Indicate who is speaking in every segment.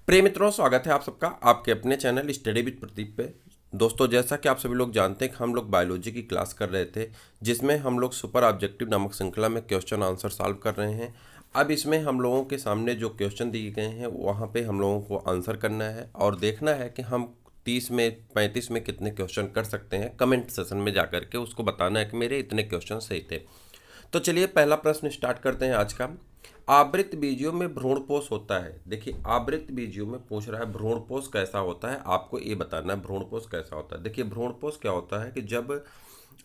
Speaker 1: प्रिय मित्रों, स्वागत है आप सबका आपके अपने चैनल स्टडी विद प्रदीप पे। दोस्तों, जैसा कि आप सभी लोग जानते हैं कि हम लोग बायोलॉजी की क्लास कर रहे थे, जिसमें हम लोग सुपर ऑब्जेक्टिव नामक श्रृंखला में क्वेश्चन आंसर सॉल्व कर रहे हैं। अब इसमें हम लोगों के सामने जो क्वेश्चन दिए गए हैं वहाँ पे हम लोगों को आंसर करना है और देखना है कि हम 30 में 35 में कितने क्वेश्चन कर सकते हैं। कमेंट सेशन में जा करके उसको बताना है कि मेरे इतने क्वेश्चन सही थे। तो चलिए पहला प्रश्न स्टार्ट करते हैं आज का। आवृत बीजियों में भ्रूणपोष होता है। देखिए, आवृत बीजियों में पूछ रहा है भ्रूणपोष कैसा होता है, आपको ये बताना है भ्रूणपोष कैसा होता है। देखिए, भ्रूणपोष क्या होता है कि जब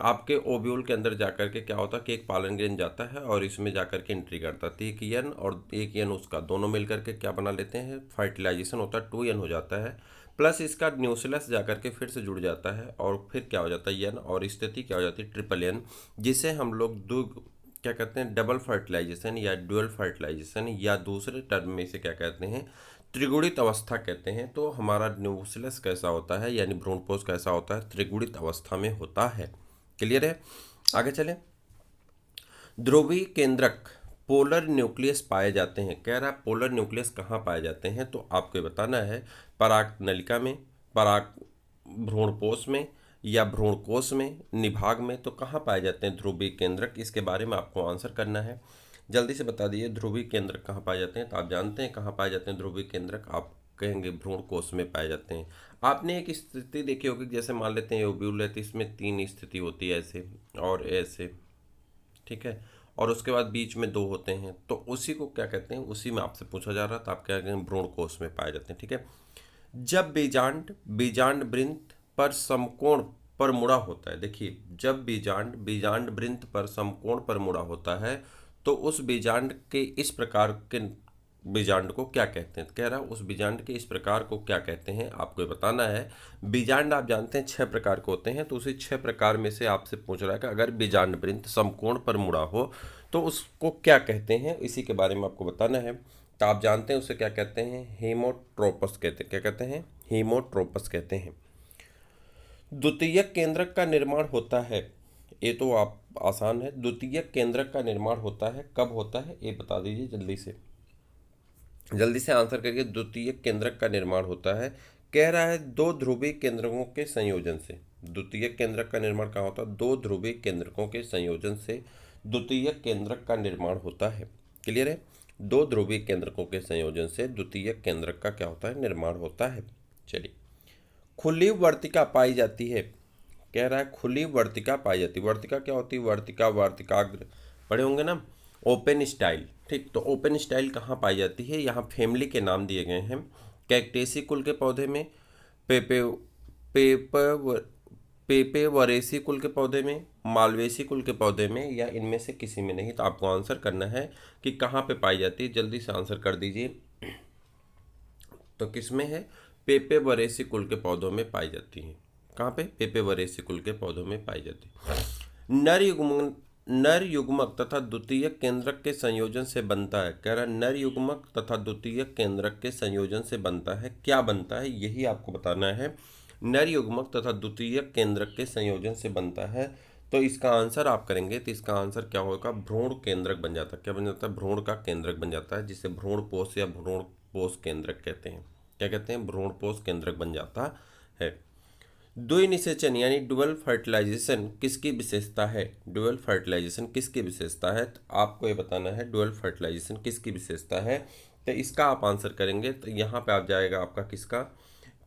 Speaker 1: आपके ओव्यूल के अंदर जाकर के क्या होता है कि एक पालन ग्रेन जाता है और इसमें जाकर के एंट्री करता है, तो एक यन और एक यन उसका दोनों मिलकर के क्या बना लेते हैं, फर्टिलाइजेशन होता है, 2 यन हो जाता है। प्लस इसका न्यूक्लियस जाकर के फिर से जुड़ जाता है और फिर क्या हो जाता है यन, और स्थिति क्या हो जाती है ट्रिपल यन, जिसे हम लोग दो क्या कहते हैं डबल फर्टिलाइजेशन या ड्यूअल फर्टिलाइजेशन, या दूसरे टर्म में इसे क्या कहते हैं त्रिगुणित अवस्था कहते हैं। तो हमारा न्यूक्लियस कैसा होता है यानी भ्रूणपोष कैसा होता है, त्रिगुणित अवस्था में होता है। क्लियर है, आगे चलें। ध्रुवीय केंद्रक पोलर न्यूक्लियस पाए जाते हैं। कह रहा है पोलर न्यूक्लियस कहाँ पाए जाते हैं, तो आपको बताना है पराग नलिका में, पराग भ्रूणपोष में, या भ्रूणकोश में, निभाग में। तो कहाँ पाए जाते हैं ध्रुवीय केंद्रक, इसके बारे में आपको आंसर करना है। जल्दी से बता दीजिए ध्रुवीय केंद्रक कहाँ पाए जाते हैं। तो आप जानते हैं कहाँ पाए जाते हैं ध्रुवीय केंद्रक, आप कहेंगे भ्रूणकोश में पाए जाते हैं। आपने एक स्थिति देखी होगी, जैसे मान लेते हैं ओव्यूल है तो इसमें 3 स्थिति होती है, ऐसे और ऐसे, ठीक है, और उसके बाद बीच में 2 होते हैं। तो उसी को क्या कहते हैं, उसी में आपसे पूछा जा रहा था, आप क्या कहेंगे भ्रूणकोश में पाए जाते हैं। ठीक है, जब बीजांड बीजांड वृंत पर समकोण पर मुड़ा होता है। देखिए, जब बीजांड बीजांड वृंत पर समकोण पर मुड़ा होता है तो उस बीजांड के इस प्रकार के बीजांड को क्या कहते हैं। कह रहा है उस बीजांड के इस प्रकार को क्या कहते हैं, आपको ये बताना है। बीजांड आप जानते हैं 6 प्रकार के होते हैं, तो उसी 6 प्रकार में से आपसे पूछ रहा है कि अगर बीजांड वृंत समकोण पर मुड़ा हो तो उसको क्या कहते हैं, इसी के बारे में आपको बताना है। तो आप जानते हैं उसे क्या कहते हैं, हेमोट्रोपस कहते हैं। क्या कहते हैं, हेमोट्रोपस कहते हैं। द्वितीयक केंद्रक का निर्माण होता है, ये तो आप आसान है। द्वितीयक केंद्रक का निर्माण होता है, कब होता है ये बता दीजिए जल्दी से, जल्दी से आंसर करिए। द्वितीयक केंद्रक का निर्माण होता है, कह रहा है 2 ध्रुवीय केंद्रकों के संयोजन से। द्वितीयक केंद्रक का निर्माण कहाँ होता है, 2 ध्रुवीय केंद्रकों के संयोजन से द्वितीयक केंद्रक का निर्माण होता है। क्लियर है, 2 ध्रुवीय केंद्रकों के संयोजन से द्वितीयक केंद्रक का क्या होता है, निर्माण होता है। चलिए, खुली वर्तिका पाई जाती है। कह रहा है खुली वर्तिका पाई जाती है। वर्तिका क्या होती है, वर्तिका वर्तिकाग्र पढ़े होंगे ना, ओपन स्टाइल। ठीक, तो ओपन स्टाइल कहाँ पाई जाती है, यहाँ फैमिली के नाम दिए गए हैं। कैक्टेसी कुल के पौधे में, पेपे पेपर पेपेवरेसी कुल के पौधे में, मालवेसी कुल के पौधे में, या इनमें से किसी में नहीं। तो आपको आंसर करना है कि कहाँ पे पाई जाती है, जल्दी से आंसर कर दीजिए। तो किसमें है, पेपेवरेसी कुल के पौधों में पाई जाती है। कहाँ पे, पेपेवरेसी कुल के पौधों में पाई जाती है। नर युग्मक तथा द्वितीयक केंद्रक के संयोजन से बनता है। कह रहा है नर युग्मक तथा द्वितीयक केंद्रक के संयोजन से बनता है। क्या बनता है यही आपको बताना है। नर युग्मक तथा द्वितीयक केंद्रक के संयोजन से बनता है, तो इसका आंसर आप करेंगे तो इसका आंसर क्या होगा, भ्रूण केंद्रक बन जाता है। क्या बन जाता है, भ्रूण का केंद्रक बन जाता है, जिसे भ्रूणपोष या भ्रूणपोष केंद्रक कहते हैं। क्या कहते हैं, भ्रूणपोष केंद्रक बन जाता है। द्विनिषेचन यानी डुअल फर्टिलाइजेशन किसकी विशेषता है, डुअल फर्टिलाइजेशन किसकी विशेषता है, तो आपको ये बताना है डुअल फर्टिलाइजेशन किसकी विशेषता है। तो इसका आप आंसर करेंगे तो यहाँ पे आप जाएगा आपका किसका,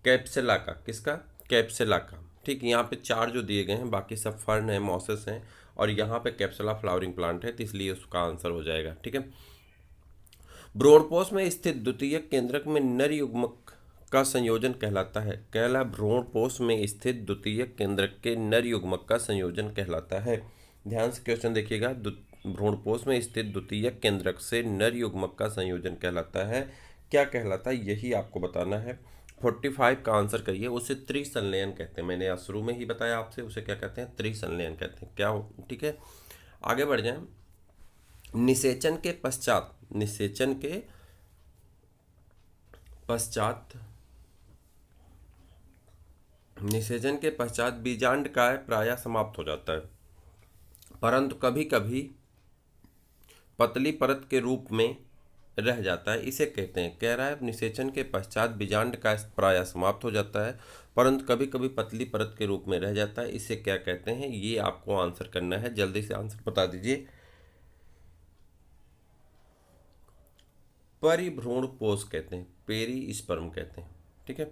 Speaker 1: कैप्सुला का, किसका, कैप्सुला का। ठीक, यहाँ पे 4 जो दिए गए हैं, बाकी सब फर्न है, मॉसेस हैं, और यहाँ पे कैप्सुला फ्लावरिंग प्लांट है, तो इसलिए उसका आंसर हो जाएगा। ठीक है, भ्रूणपोष में स्थित द्वितीयक केंद्रक में नर युग्मक का संयोजन कहलाता है। कहला भ्रूणपोष में स्थित द्वितीयक केंद्रक के नर युग्मक का संयोजन कहलाता है। ध्यान से क्वेश्चन देखिएगा, भ्रूणपोष में स्थित द्वितीयक केंद्रक से नर युग्मक का संयोजन कहलाता है। क्या कहलाता है यही आपको बताना है। 45 का आंसर करिए। उसे त्रिसंलयन कहते हैं, मैंने शुरू में ही बताया आपसे, उसे क्या कहते हैं, त्रिसंलयन कहते हैं। क्या हो, ठीक है, आगे बढ़ जाएं। निषेचन के पश्चात, निषेचन के पश्चात, निषेचन के पश्चात बीजांड काय प्रायः समाप्त हो जाता है, परंतु कभी कभी पतली परत के रूप में रह जाता है इसे कहते हैं। कह रहा है निषेचन के पश्चात बीजांड का प्राय समाप्त हो जाता है, परंतु कभी कभी पतली परत के रूप में रह जाता है, इसे क्या कहते हैं? ये आपको आंसर करना है, जल्दी से आंसर बता दीजिए। परिभ्रूणपोष कहते हैं, पेरिस्पर्म कहते हैं। ठीक है,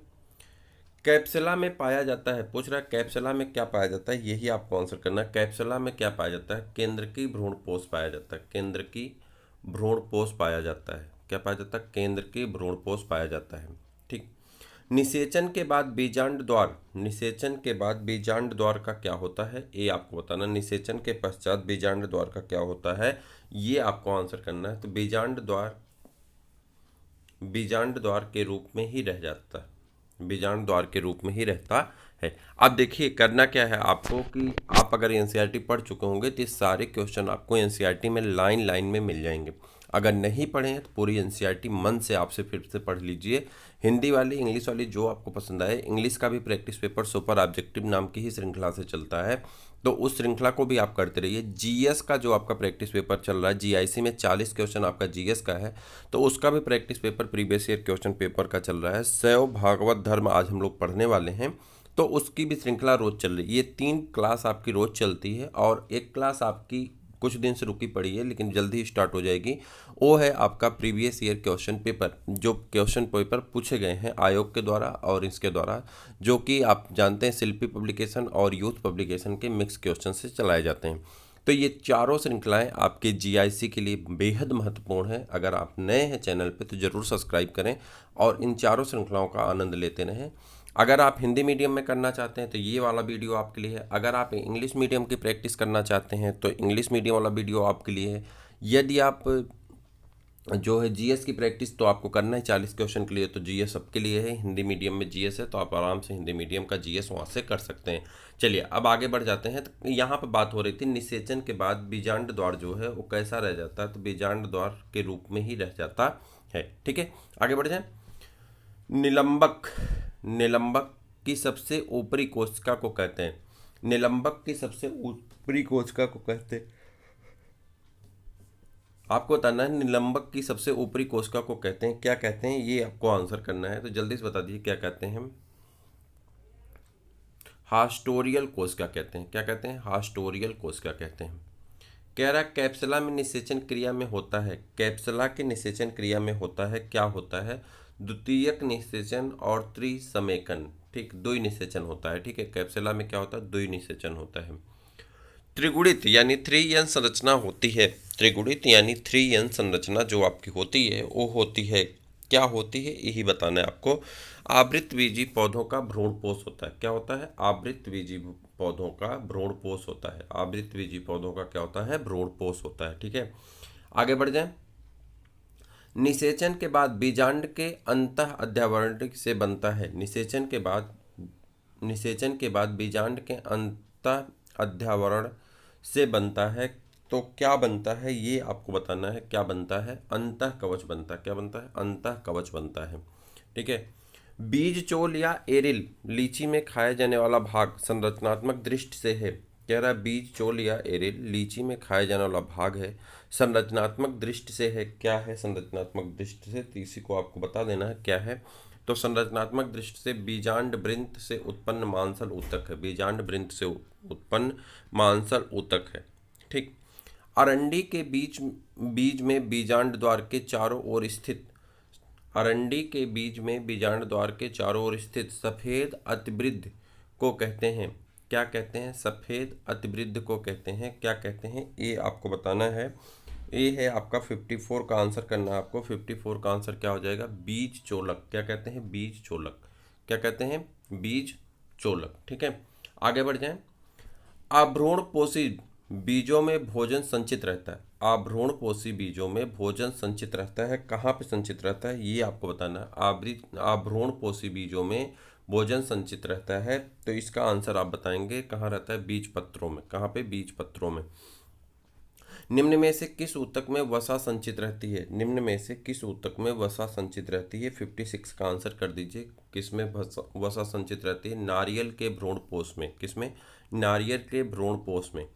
Speaker 1: कैप्सुला में पाया जाता है, पूछ रहा है कैप्सुला में क्या पाया जाता है, यही आपको आंसर करना है। कैप्सुला में क्या पाया जाता है? केंद्रकी भ्रूणपोष पाया जाता है, केंद्रकी भ्रूणपोष पाया जाता है। क्या पाया जाता है? केंद्रकी भ्रूणपोष पाया जाता है। ठीक, निषेचन के बाद बीजांड द्वार, निषेचन के बाद बीजांड द्वार का क्या होता है, ये आपको बताना। निषेचन के पश्चात बीजांड द्वार का क्या होता है, ये आपको आंसर करना है। तो बीजांड द्वार बीजांड द्वार के रूप में ही रह जाता है, बीजांड द्वार के रूप में ही रहता है। अब देखिए करना क्या है आपको कि आप अगर एनसीईआरटी पढ़ चुके होंगे तो ये सारे क्वेश्चन आपको एनसीईआरटी में लाइन लाइन में मिल जाएंगे। अगर नहीं पढ़े हैं तो पूरी एनसीईआरटी मन से आपसे फिर से पढ़ लीजिए। हिंदी वाली, इंग्लिश वाली जो आपको पसंद आए। इंग्लिश का भी प्रैक्टिस पेपर सुपर ऑब्जेक्टिव नाम की ही श्रृंखला से चलता है, तो उस श्रृंखला को भी आप करते रहिए। जीएस का जो आपका प्रैक्टिस पेपर चल रहा है, जीआईसी में 40 क्वेश्चन आपका जीएस का है, तो उसका भी practice paper previous year question paper का चल रहा है। शैव भागवत धर्म आज हम लोग पढ़ने वाले हैं, तो उसकी भी श्रृंखला रोज चल रही है। ये 3 क्लास आपकी रोज चलती है और एक क्लास आपकी कुछ दिन से रुकी पड़ी है लेकिन जल्दी ही स्टार्ट हो जाएगी। वो है आपका प्रीवियस ईयर क्वेश्चन पेपर, जो क्वेश्चन पेपर पूछे गए हैं आयोग के द्वारा और इसके द्वारा, जो कि आप जानते हैं शिल्पी पब्लिकेशन और यूथ पब्लिकेशन के मिक्स क्वेश्चन से चलाए जाते हैं। तो ये चारों श्रृंखलाएं आपके जीआईसी के लिए बेहद महत्वपूर्ण है। अगर आप नए हैं चैनल पे तो ज़रूर सब्सक्राइब करें और इन चारों श्रृंखलाओं का आनंद लेते रहें। अगर आप हिंदी मीडियम में करना चाहते हैं तो ये वाला वीडियो आपके लिए है। अगर आप इंग्लिश मीडियम की प्रैक्टिस करना चाहते हैं तो इंग्लिश मीडियम वाला वीडियो आपके लिए है। यदि आप जो है जीएस की प्रैक्टिस तो आपको करना है 40 क्वेश्चन के लिए, तो जीएस सबके लिए है। हिंदी मीडियम में जीएस है तो आप आराम से हिंदी मीडियम का जीएस वहाँ से कर सकते हैं। चलिए अब आगे बढ़ जाते हैं। तो यहाँ पर बात हो रही थी निषेचन के बाद बीजांड द्वार जो है वो कैसा रह जाता है, तो बीजांड द्वार के रूप में ही रह जाता है। ठीक है, आगे बढ़ जाए। निलंबक, निलंबक की सबसे ऊपरी कोशिका को कहते हैं, निलंबक की सबसे ऊपरी कोशिका को कहते हैं। आपको बताना है निलंबक की सबसे ऊपरी कोशिका को कहते हैं, क्या कहते हैं, ये आपको आंसर करना है। तो जल्दी से बता दीजिए क्या कहते हैं। हास्टोरियल कोशिका कहते हैं। क्या कहते हैं? हास्टोरियल कोशिका कहते हैं। कह रहा है कैप्सुला में निषेचन क्रिया में होता है, कैप्सुला के निषेचन क्रिया में होता है, क्या होता है? द्वितीयक निषेचन और त्रिसमेकन। ठीक, द्वि निषेचन होता है। ठीक है, कैप्सुला में क्या होता है? द्वि निषेचन होता है। त्रिगुणित यानी 3n संरचना होती है, त्रिगुणित यानी 3n संरचना जो आपकी होती है वो होती है, क्या होती है यही बताना है आपको। आवृतबीजी पौधों का भ्रूणपोष होता है। क्या होता है? आवृतबीजी पौधों का भ्रूणपोष होता है। आवृतबीजी पौधों का क्या होता है? भ्रूणपोष होता है। ठीक है, आगे बढ़ जाएं। निषेचन के बाद बीजांड के अंतः अध्यावरण से बनता है, निषेचन के बाद, निषेचन के बाद बीजांड के अंतः अध्यावरण से बनता है, तो क्या बनता है ये आपको बताना है। क्या बनता है? अंतः कवच बनता है। क्या बनता है? अंतः कवच बनता है। ठीक है, बीज चोल या एरिल लीची में खाया जाने वाला भाग संरचनात्मक दृष्टि से है। कह रहा है बीज चोल या एरिल लीची में खाया जाने वाला भाग है, संरचनात्मक दृष्टि से है। क्या है संरचनात्मक दृष्टि से? तो इसी को आपको बता देना है क्या है। तो संरचनात्मक दृष्टि से बीजांड वृंत से उत्पन्न मांसल ऊतक है, बीजांड वृंत से उत्पन्न मांसल ऊतक है। ठीक, अरंडी के बीज में बीजांड द्वार के चारों ओर स्थित, अरंडी के बीज में बीजांड द्वार के चारों ओर स्थित सफेद अतिवृद्ध को कहते हैं। क्या कहते हैं? सफेद अतिवृद्ध को कहते हैं। क्या कहते हैं ये आपको बताना है। ये है आपका 54 का आंसर करना है आपको। 54 का आंसर क्या हो जाएगा? बीज चोलक। क्या कहते हैं? बीज चोलक। क्या कहते हैं? बीज चोलक। ठीक है, आगे बढ़ जाएं। अभ्रूणपोषी बीजों में भोजन संचित रहता है, अभ्रूणपोषी बीजों में भोजन संचित रहता है। कहाँ पे संचित रहता है ये आपको बताना है। अभ्रूणपोषी बीजों में भोजन संचित रहता है, तो इसका आंसर आप बताएंगे कहाँ रहता है? बीज पत्रों में। कहाँ पे? बीज पत्रों में। निम्न में से किस ऊतक में वसा संचित रहती है? निम्न में से किस ऊतक में वसा संचित रहती है? 56 का आंसर कर दीजिए। किसमें वसा संचित रहती है? नारियल के भ्रूणपोष में। किसमें? नारियल के भ्रूणपोष में।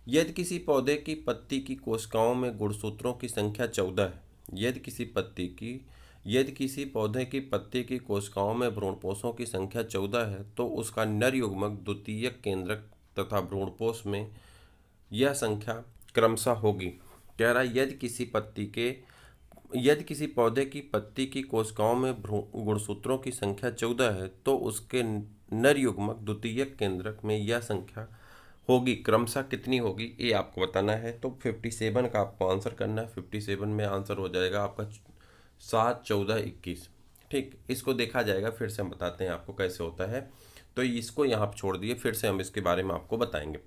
Speaker 1: यदि किसी पौधे की पत्ती की कोशिकाओं में गुणसूत्रों की संख्या 14 है, यदि किसी पौधे की पत्ती की कोशिकाओं में भ्रूणपोषों की संख्या 14 है तो उसका नर युग्मक द्वितीयक केंद्रक तथा भ्रूणपोष में यह संख्या क्रमशः होगी। कह रहा है यदि किसी पौधे की पत्ती की कोशिकाओं में गुणसूत्रों की संख्या 14 है तो उसके नर युग्मक द्वितीयक केंद्रक में यह संख्या होगी, क्रमशः कितनी होगी ये आपको बताना है। तो 57 का आपको आंसर करना है। 57 में आंसर हो जाएगा आपका 7, 14, 21। ठीक, इसको देखा जाएगा, फिर से हम बताते हैं आपको कैसे होता है। तो इसको यहाँ छोड़ दिए, फिर से हम इसके बारे में आपको बताएंगे।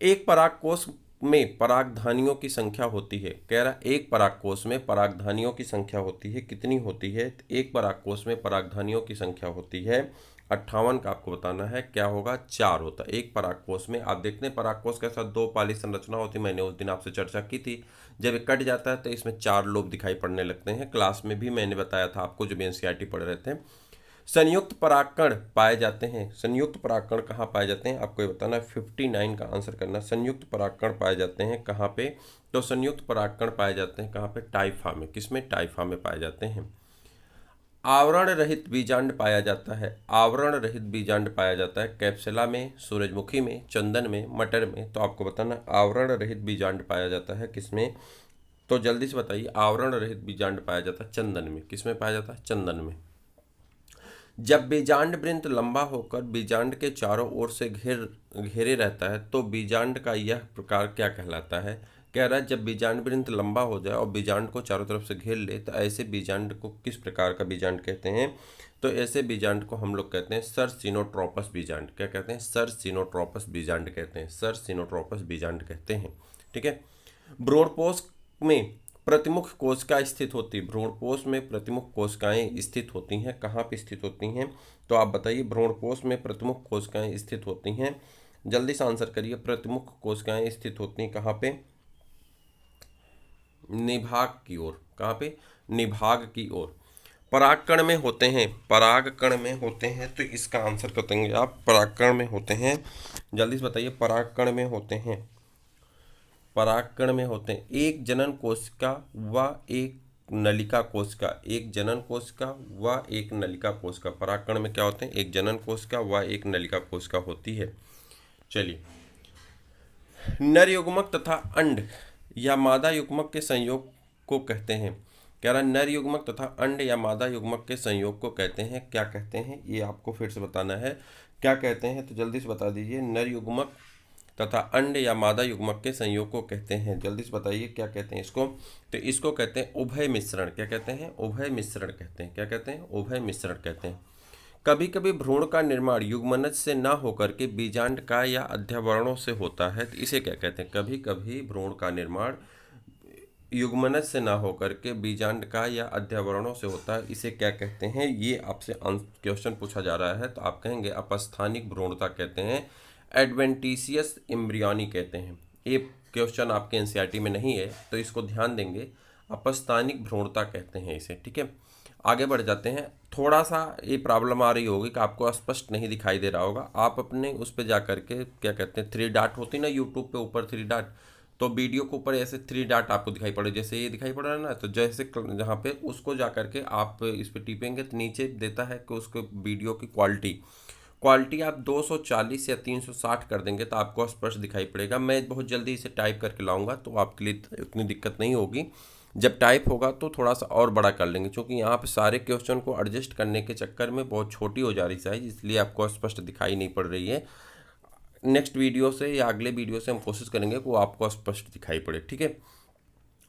Speaker 1: एक परागकोश में परागधानियों की संख्या होती है। कह रहा एक परागकोश में परागधानियों की संख्या होती है, कितनी होती है? एक परागकोश में परागधानियों की संख्या होती है 58 का आपको बताना है। क्या होगा? 4 होता है एक परागकोश में। आप देखते हैं परागकोश के साथ 2 पाली संरचना होती है, मैंने उस दिन आपसे चर्चा की थी। जब ये कट जाता है तो इसमें 4 लोब दिखाई पड़ने लगते हैं। क्लास में भी मैंने बताया था आपको जब एनसीईआरटी पढ़ रहे थे। संयुक्त परागकण पाए जाते हैं। संयुक्त परागकण कहाँ पाए जाते हैं आपको ये बताना है। 59 का आंसर करना। संयुक्त परागकण पाए जाते हैं कहाँ पे? तो संयुक्त परागकण पाए जाते हैं कहाँ पे? टाइफा में। किसमें? टाइफा में पाए जाते हैं। आवरण रहित बीजांड पाया जाता है। आवरण रहित बीजांड पाया जाता है कैप्सुला में, सूरजमुखी में, चंदन में, मटर में। तो आपको बताना आवरण रहित बीजांड पाया जाता है किसमें? तो जल्दी से बताइए। आवरण रहित बीजांड पाया जाता है चंदन में। किसमें पाया जाता है? चंदन में। जब बीजांड वृंत लंबा होकर बीजांड के चारों ओर से घेरे रहता है तो बीजांड का यह प्रकार क्या कहलाता है? कह रहा है जब बीजांड वृंत लंबा हो जाए और बीजांड को चारों तरफ से घेर ले तो ऐसे बीजांड को किस प्रकार का बीजांड कहते हैं? तो ऐसे बीजांड को हम लोग कहते हैं सरसिनोट्रोपस बीजांड। क्या कहते हैं? सरसिनोट्रोपस बीजांड कहते हैं। सरसिनोट्रोपस बीजांड कहते हैं। ठीक है। भ्रूणपोष में प्रतिमुख कोशिका स्थित होती है। भ्रूणपोष में प्रतिमुख कोशिकाएं स्थित होती हैं। कहाँ पे स्थित होती हैं? तो आप बताइए। भ्रूणपोष में प्रतिमुख कोशिकाएं स्थित होती हैं। जल्दी से आंसर करिए। प्रतिमुख कोशिकाएं स्थित होती हैं कहाँ पे? निभाग की ओर। कहाँ पे? निभाग की ओर। परागकण में होते हैं। परागकण में होते हैं तो इसका आंसर कर देंगे आप। परागकण में होते हैं। जल्दी से बताइए। परागकण में होते हैं। परागकण में होते हैं एक जनन कोशिका व एक नलिका कोशिका। एक जनन कोशिका व एक नलिका कोशिका। परागकण में क्या होते हैं? एक जनन कोशिका व एक नलिका कोशिका होती है। चलिए, नर युग्मक तथा अंड या मादा युग्मक के संयोग को कहते हैं। कह रहा नर युग्मक तथा अंड या मादा युग्मक के संयोग को कहते हैं। क्या कहते हैं ये आपको फिर से बताना है। क्या कहते हैं? तो जल्दी से बता दीजिए। नर युग्मक तथा अंड या मादा युग्मक के संयोग को कहते हैं। जल्दी से बताइए क्या कहते हैं इसको। तो इसको कहते हैं उभय मिश्रण। क्या कहते हैं? उभय मिश्रण कहते हैं। क्या कहते हैं? उभय मिश्रण कहते हैं। कभी कभी भ्रूण का निर्माण युग्मनज से न होकर के बीजांड का या अध्यावरणों से होता है तो इसे क्या कहते हैं? कभी कभी भ्रूण का निर्माण युग्मनज से ना होकर के बीजांड का या अध्यावरणों से होता है, इसे क्या कहते हैं? ये आपसे क्वेश्चन पूछा जा रहा है तो आप कहेंगे अपस्थानिक भ्रूणता कहते हैं। एडवेंटिशियस एम्ब्रियोनी कहते हैं। ये क्वेश्चन आपके एनसीईआरटी में नहीं है तो इसको ध्यान देंगे। अपस्थानिक भ्रूणता कहते हैं इसे। ठीक है, आगे बढ़ जाते हैं। थोड़ा सा ये प्रॉब्लम आ रही होगी कि आपको स्पष्ट नहीं दिखाई दे रहा होगा। आप अपने उस पर जा करके क्या कहते हैं 3 डॉट होती ना यूट्यूब पे ऊपर 3 डॉट, तो वीडियो के ऊपर ऐसे 3 डॉट आपको दिखाई पड़े, जैसे ये दिखाई पड़ रहा है ना, तो जैसे जहाँ पे उसको जा करके आप इस पर टिपेंगे तो नीचे देता है कि उसको वीडियो की क्वालिटी आप 240 या 360 कर देंगे तो आपको स्पष्ट दिखाई पड़ेगा। मैं बहुत जल्दी इसे टाइप करके लाऊंगा तो आपके लिए उतनी दिक्कत नहीं होगी। जब टाइप होगा तो थोड़ा सा और बड़ा कर लेंगे, क्योंकि यहाँ पे सारे क्वेश्चन को एडजस्ट करने के चक्कर में बहुत छोटी हो जा रही साइज, इसलिए आपको स्पष्ट दिखाई नहीं पड़ रही है। नेक्स्ट वीडियो से या अगले वीडियो से हम कोशिश करेंगे कि वो आपको स्पष्ट दिखाई पड़े। ठीक है,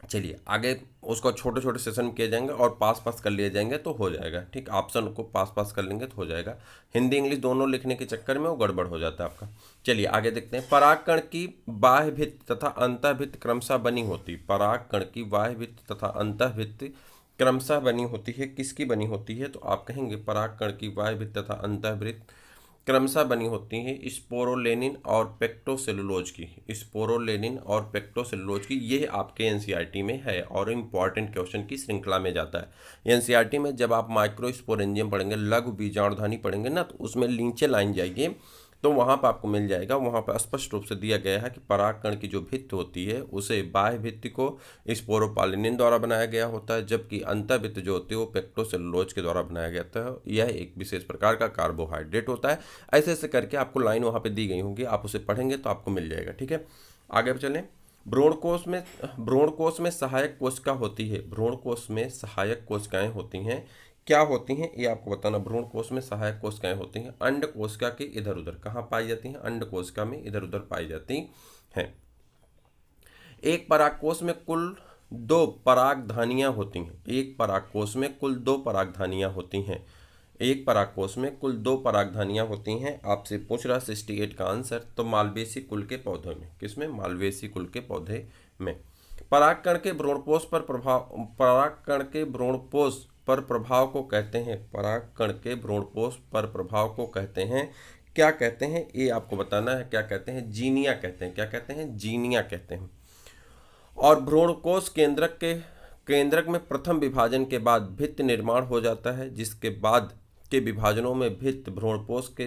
Speaker 1: चलिए आगे उसको छोटे छोटे सेशन किए जाएंगे और पास कर लिए जाएंगे तो हो जाएगा। ठीक, ऑप्शन को पास कर लेंगे तो हो जाएगा। हिंदी इंग्लिश दोनों लिखने के चक्कर में वो गड़बड़ हो जाता है आपका। चलिए आगे देखते हैं। परागकण की बाह्य भित्ति तथा अंतःभित्ति क्रमशः बनी होती। परागकण की बाह्य भित्ति तथा अंतःभित्ति क्रमशः बनी होती है। किसकी बनी होती है? तो आप कहेंगे परागकण की बाह्य भित्ति तथा अंतःभित्ति क्रमशः बनी होती है स्पोरोलेनिन और पेक्टोसेलुलोज की। स्पोरोलेनिन और पेक्टोसेलुलोज की, ये आपके एनसीईआरटी में है और इम्पॉर्टेंट क्वेश्चन की श्रृंखला में जाता है। एनसीईआरटी में जब आप माइक्रोस्पोरेंजियम पढ़ेंगे, लघु बीजाणुधानी पढ़ेंगे ना, तो उसमें नीचे लाइन जाइए, तो वहाँ पर आपको मिल जाएगा। वहाँ पर स्पष्ट रूप से दिया गया है कि परागकण की जो भित्ति होती है उसे बाह्य भित्ति को स्पोरोपालिनिन द्वारा बनाया गया होता है, जबकि अंतःभित्ति जो होती है वो पेक्टोसेलुलोज के द्वारा बनाया गया था। यह एक विशेष प्रकार का कार्बोहाइड्रेट होता है। ऐसे ऐसे करके आपको लाइन वहाँ पर दी गई होंगी, आप उसे पढ़ेंगे तो आपको मिल जाएगा। ठीक है, आगे चलें। भ्रूणकोश में सहायक कोशिका होती है। भ्रूणकोश में सहायक कोशिकाएं होती हैं। क्या होती हैं ये आपको बताना। भ्रूणकोश में सहायक कोशिकाएं होती हैं। अंड कोशिका के इधर उधर कहाँ पाई जाती हैं? अंड कोशिका में इधर उधर पाई जाती हैं। एक परागकोश में कुल 2 परागधानियां होती हैं। एक परागकोश में कुल 2 परागधानियां होती हैं। एक परागकोश में कुल 2 परागधानियां होती हैं। आपसे पूछ रहा 68 का आंसर। तो मालवेसी कुल के पौधों में, किसमें? मालवेसी कुल के पौधे में। परागकण के भ्रूणपोष पर प्रभाव को कहते हैं। परागकण के भ्रूणपोष पर प्रभाव को कहते हैं, क्या कहते हैं ये आपको बताना है। क्या कहते हैं? जीनिया कहते हैं। क्या कहते हैं? जीनिया कहते हैं। और भ्रूणकोश केंद्रक में प्रथम विभाजन के बाद भित्ति निर्माण हो जाता है, जिसके बाद के विभाजनों में भित्ति भ्रूणपोष के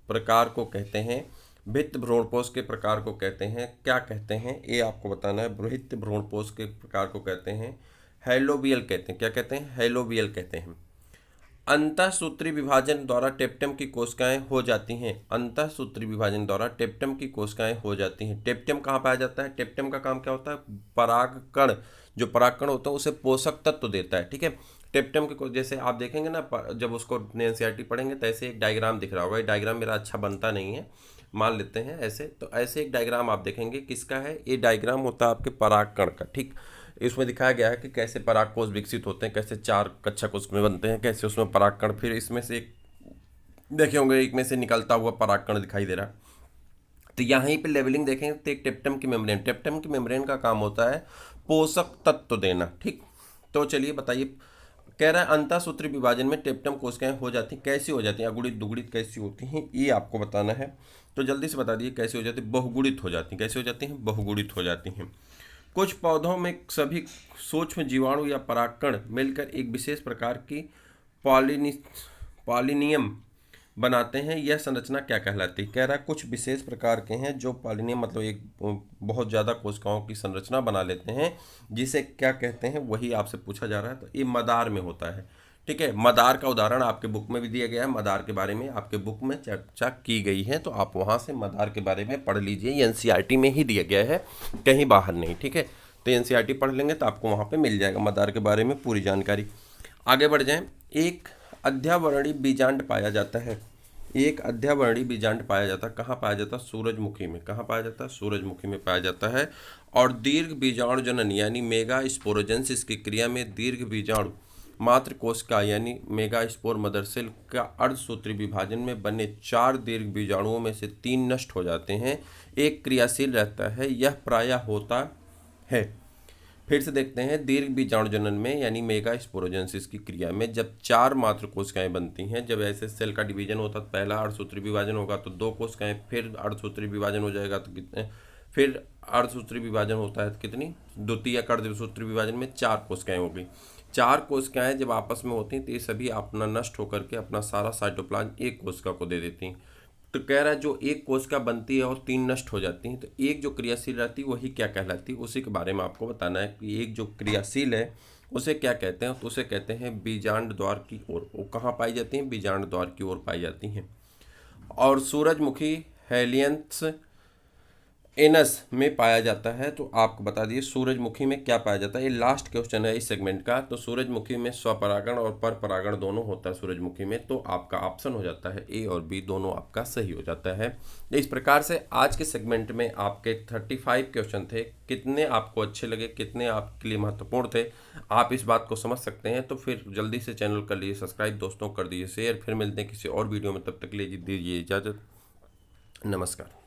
Speaker 1: प्रकार को कहते हैं। भित्ति भ्रूणपोष के प्रकार को कहते हैं, क्या कहते हैं ये आपको बताना है। भित्ति भ्रूणपोष के प्रकार को कहते हैं हैलोबियल कहते हैं। क्या कहते हैं? हैलोबियल कहते हैं। अंतःसूत्री विभाजन द्वारा टेप्टम की कोशिकाएं हो जाती हैं। अंतःसूत्री विभाजन द्वारा टेप्टम की कोशिकाएं हो जाती हैं। टेप्टम कहाँ पाया जाता है? टेप्टम का काम क्या होता है? परागकण, जो परागकण होता है उसे पोषक तत्व देता है। ठीक है, टेप्टम के जैसे आप देखेंगे ना, जब उसको एनसीईआरटी पढ़ेंगे तो ऐसे एक डायग्राम दिख रहा होगा। ये डायग्राम मेरा अच्छा बनता नहीं है, मान लेते हैं ऐसे। तो ऐसे एक डायग्राम आप देखेंगे, किसका है ये डायग्राम? होता है आपके परागकण का। ठीक, इसमें दिखाया गया है कि कैसे परागकोश विकसित होते हैं, कैसे 4 कक्षा कोश में बनते हैं, कैसे उसमें परागकण, फिर इसमें से एक देखे होंगे एक में से निकलता हुआ परागकण दिखाई दे रहा है। तो यहीं पे लेवलिंग देखेंगे तो एक टेप्टम की मेम्ब्रेन का काम होता है पोषक तत्व देना। ठीक, तो चलिए बताइए। कह रहा है अंतःसूत्री विभाजन में टेप्टम कोशिकाएं हो जाती हैं। कैसी हो जाती हैं? अगुणित दुगुणित कैसी होती हैं ये आपको बताना है। तो जल्दी से बता दिए कैसे हो जाती है। बहुगुणित हो जाती हैं। कैसे हो जाती हैं? बहुगुणित हो जाती हैं। कुछ पौधों में सभी सूक्ष्म जीवाणु या परागकण मिलकर एक विशेष प्रकार की पॉलिनियम बनाते हैं। यह संरचना क्या कहलाती है? कह रहा है कुछ विशेष प्रकार के हैं जो पॉलिनियम मतलब एक बहुत ज़्यादा कोशिकाओं की संरचना बना लेते हैं, जिसे क्या कहते हैं वही आपसे पूछा जा रहा है। तो ये मदार में होता है। ठीक है, मदार का उदाहरण आपके बुक में भी दिया गया है। मदार के बारे में आपके बुक में चर्चा की गई है, तो आप वहाँ से मदार के बारे में पढ़ लीजिए। ये एनसीईआरटी में ही दिया गया है, कहीं बाहर नहीं। ठीक है, तो एनसीईआरटी पढ़ लेंगे तो आपको वहाँ पे मिल जाएगा मदार के बारे में पूरी जानकारी। आगे बढ़ जाएं। एक अध्यावरणी बीजांड पाया जाता है। एक अध्यावरणी बीजांड पाया जाता है। कहाँ पाया जाता है? सूरजमुखी में। कहाँ पाया जाता है? सूरजमुखी में पाया जाता है। और दीर्घ बीजाणु जनन यानी मेगा स्पोरोजेंसिस की क्रिया में दीर्घ बीजाणु मात्र कोशिका यानी मेगा स्पोर मदर सेल का अर्धसूत्री विभाजन में बने 4 दीर्घ बीजाणुओं में से 3 नष्ट हो जाते हैं, एक क्रियाशील रहता है। यह प्रायः होता है। फिर से देखते हैं। दीर्घ बीजाणु जनन में यानी मेगा स्पोरोजेंसिस की क्रिया में जब 4 मात्र कोशिकाएं बनती हैं, जब ऐसे सेल का डिवीजन होता है, पहला अर्धसूत्री विभाजन होगा तो 2 कोशिकाएं, फिर अर्धसूत्री विभाजन हो जाएगा तो कितने, फिर अर्धसूत्री विभाजन होता है तो कितनी, द्वितीयक अर्धसूत्री विभाजन में 4 कोशिकाएं हो गई। 4 कोशिकाएं जब आपस में होती हैं तो ये सभी अपना नष्ट होकर के अपना सारा साइटोप्लाज्म एक कोशिका को दे देती हैं। तो कह रहा है जो एक कोशिका बनती है और 3 नष्ट हो जाती हैं, तो एक जो क्रियाशील रहती है वही क्या कहलाती है, उसी के बारे में आपको बताना है कि एक जो क्रियाशील है उसे क्या कहते हैं। तो उसे कहते हैं बीजांड द्वार की ओर। वो कहाँ पाई जाती हैं? बीजांड द्वार की ओर पाई जाती हैं। और सूरजमुखी हेलियंस एनस में पाया जाता है। तो आपको बता दिए सूरजमुखी में क्या पाया जाता है। ये लास्ट क्वेश्चन है इस सेगमेंट का। तो सूरजमुखी में स्वपरागण और परपरागण दोनों होता है सूरजमुखी में। तो आपका ऑप्शन हो जाता है ए और बी, दोनों आपका सही हो जाता है। इस प्रकार से आज के सेगमेंट में आपके 35 क्वेश्चन थे। कितने आपको अच्छे लगे, कितने आपके लिए महत्वपूर्ण थे, आप इस बात को समझ सकते हैं। तो फिर जल्दी से चैनल कर लीजिए सब्सक्राइब, दोस्तों कर दीजिए शेयर। फिर मिलते हैं किसी और वीडियो में, तब तक ले दीजिए इजाज़त। नमस्कार।